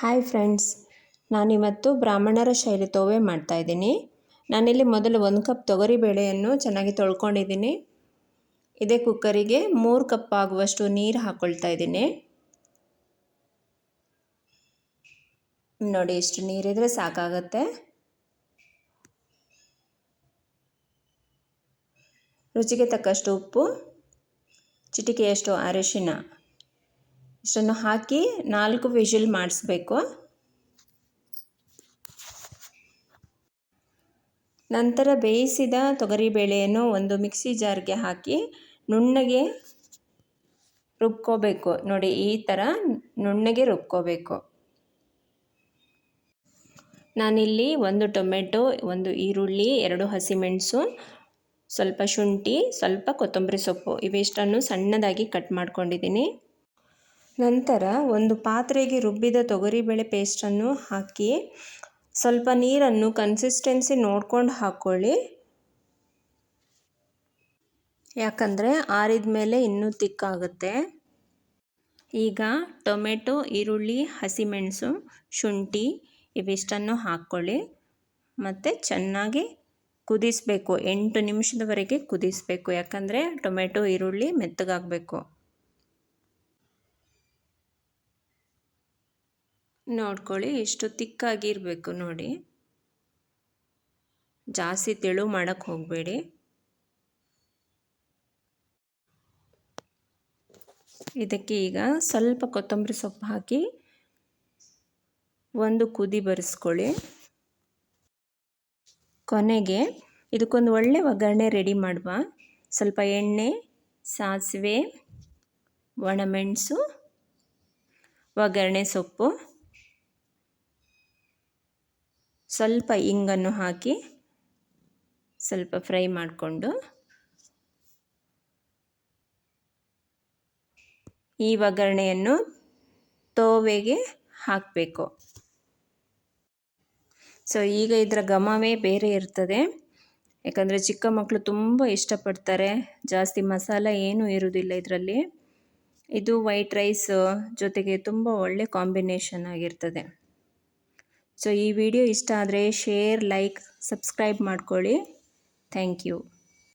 Hi friends, ನಾನಿವತ್ತು ಬ್ರಾಹ್ಮಣರ ಶೈಲಿ ತೋವೆ ಮಾಡ್ತಾಯಿದ್ದೀನಿ. ನಾನಿಲ್ಲಿ ಮೊದಲು 1 ಕಪ್ ತೊಗರಿ ಬೇಳೆಯನ್ನು ಚೆನ್ನಾಗಿ ತೊಳ್ಕೊಂಡಿದ್ದೀನಿ. ಇದೇ ಕುಕ್ಕರಿಗೆ 3 ಕಪ್ ಆಗುವಷ್ಟು ನೀರು ಹಾಕ್ಕೊಳ್ತಾ ಇದ್ದೀನಿ. ನೋಡಿ, ಇಷ್ಟು ನೀರಿದ್ರೆ ಸಾಕಾಗತ್ತೆ. ರುಚಿಗೆ ತಕ್ಕಷ್ಟು ಉಪ್ಪು, ಚಿಟಿಕೆಯಷ್ಟು ಅರಿಶಿನ ಇಷ್ಟನ್ನು ಹಾಕಿ 4 ವಿಷಿಲ್ ಮಾಡಿಸ್ಬೇಕು. ನಂತರ ಬೇಯಿಸಿದ ತೊಗರಿಬೇಳೆಯನ್ನು ಒಂದು ಮಿಕ್ಸಿ ಜಾರ್ಗೆ ಹಾಕಿ ನುಣ್ಣಗೆ ರುಬ್ಕೋಬೇಕು. ನೋಡಿ, ಈ ಥರ ನುಣ್ಣಗೆ ರುಬ್ಕೋಬೇಕು. ನಾನಿಲ್ಲಿ 1 ಟೊಮೆಟೊ, 1 ಈರುಳ್ಳಿ, 2 ಹಸಿಮೆಣಸು, ಸ್ವಲ್ಪ ಶುಂಠಿ, ಸ್ವಲ್ಪ ಕೊತ್ತಂಬರಿ ಸೊಪ್ಪು ಇವಿಷ್ಟನ್ನು ಸಣ್ಣದಾಗಿ ಕಟ್ ಮಾಡ್ಕೊಂಡಿದ್ದೀನಿ. ನಂತರ ಒಂದು ಪಾತ್ರೆಗೆ ರುಬ್ಬಿದ ತೊಗರಿಬೇಳೆ ಪೇಸ್ಟನ್ನು ಹಾಕಿ ಸ್ವಲ್ಪ ನೀರನ್ನು ಕನ್ಸಿಸ್ಟೆನ್ಸಿ ನೋಡ್ಕೊಂಡು ಹಾಕ್ಕೊಳ್ಳಿ. ಯಾಕಂದರೆ ಆರಿದ ಮೇಲೆ ಇನ್ನೂ ತಿಕ್ಕಾಗುತ್ತೆ. ಈಗ ಟೊಮೆಟೊ, ಈರುಳ್ಳಿ, ಹಸಿಮೆಣಸು, ಶುಂಠಿ ಇವಿಷ್ಟನ್ನು ಹಾಕ್ಕೊಳ್ಳಿ ಮತ್ತು ಚೆನ್ನಾಗಿ ಕುದಿಸಬೇಕು. 8 ನಿಮಿಷದವರೆಗೆ ಕುದಿಸಬೇಕು. ಯಾಕಂದರೆ ಟೊಮೆಟೊ, ಈರುಳ್ಳಿ ಮೆತ್ತಗಾಗಬೇಕು. ನೋಡ್ಕೊಳ್ಳಿ, ಇಷ್ಟು ತಿಕ್ಕಾಗಿರಬೇಕು. ನೋಡಿ, ಜಾಸ್ತಿ ತೆಳು ಮಾಡೋಕ್ಕೆ ಹೋಗಬೇಡಿ. ಇದಕ್ಕೆ ಈಗ ಸ್ವಲ್ಪ ಕೊತ್ತಂಬರಿ ಸೊಪ್ಪು ಹಾಕಿ ಒಂದು ಕುದಿ ಬರಿಸ್ಕೊಳ್ಳಿ. ಕೊನೆಗೆ ಇದಕ್ಕೊಂದು ಒಳ್ಳೆ ಒಗ್ಗರಣೆ ರೆಡಿ ಮಾಡುವ. ಸ್ವಲ್ಪ ಎಣ್ಣೆ, ಸಾಸಿವೆ, ಒಣಮೆಣಸು, ಒಗ್ಗರಣೆ ಸೊಪ್ಪು, ಸ್ವಲ್ಪ ಇಂಗನ್ನು ಹಾಕಿ ಸ್ವಲ್ಪ ಫ್ರೈ ಮಾಡಿಕೊಂಡು ಈ ಒಗ್ಗರಣೆಯನ್ನು ತೋವೆಗೆ ಹಾಕಬೇಕು. ಈಗ ಇದರ ಘಮವೇ ಬೇರೆ ಇರ್ತದೆ. ಯಾಕಂದರೆ ಚಿಕ್ಕ ಮಕ್ಕಳು ತುಂಬ ಇಷ್ಟಪಡ್ತಾರೆ. ಜಾಸ್ತಿ ಮಸಾಲೆ ಏನೂ ಇರೋದಿಲ್ಲ ಇದರಲ್ಲಿ. ಇದು ವೈಟ್ ರೈಸ್ ಜೊತೆಗೆ ತುಂಬ ಒಳ್ಳೆ ಕಾಂಬಿನೇಷನ್ ಆಗಿರ್ತದೆ. ಈ ವಿಡಿಯೋ ಇಷ್ಟ ಆದರೆ ಶೇರ್, ಲೈಕ್, ಸಬ್ಸ್ಕ್ರೈಬ್ ಮಾಡ್ಕೊಳ್ಳಿ. Thank you.